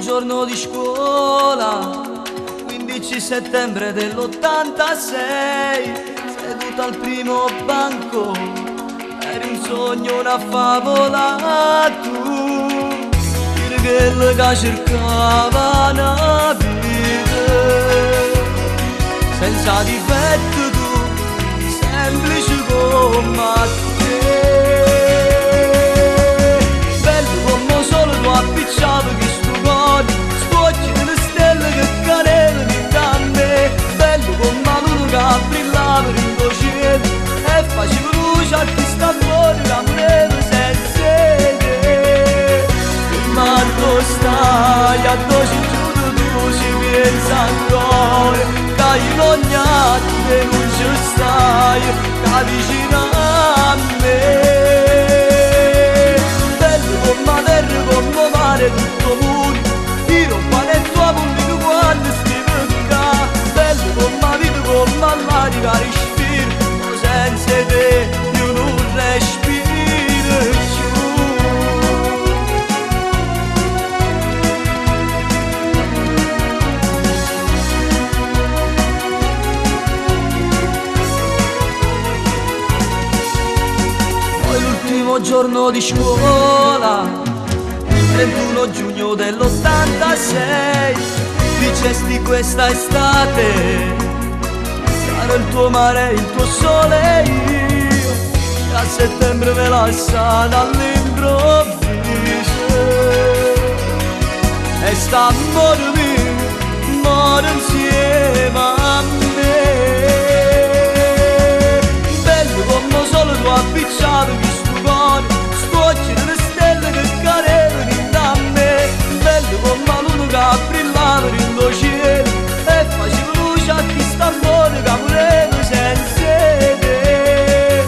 giorno di scuola, 15 settembre dell'86, seduta al primo banco, eri un sogno, una favola tu, quello che cercava una vita, senza difetto tu, semplice come te. Bello come solo tu appicciato che sto cuore, spocchi delle stelle che cadevano da me. Bello come la luna che brillava in tuo cielo e faceva luce a chi sta fuori, l'amore senza te. Ma tu stai a doci giudo, tu ci pensa ancora, che in ogni attimo non ci stai, che vicino a me. Bello come terra, come mare, tutto mondo, io panetto a puntino quando scrivo qua. Bello come vita, come l'aria che respiro, senza te io non respiro più. L'ultimo giorno di scuola, 31 giugno dell'86, dicesti questa estate sarà il tuo mare, il tuo sole, io a settembre me la sana all'improvviso e sta muore insieme a me. Bello come solo tu appicciato che sto cuore, scocci delle stelle che cadevano da me. Bello come la luna che brillava in tuo cielo e faceva luce a chi sta fuori, che voleva senza te.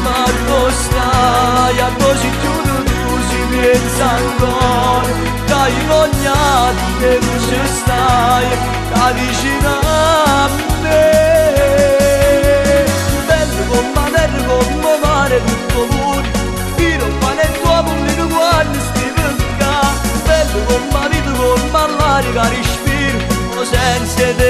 Ma tu stai a doci chiudo, tu ci pensa ancora, che in ogni attimo non ci stai, che vicino a me. Bello come terra, come mare, tutto mondo, io non panetto a puntino quando scrivo qua. Bello come vita, come l'aria che respiro, senza te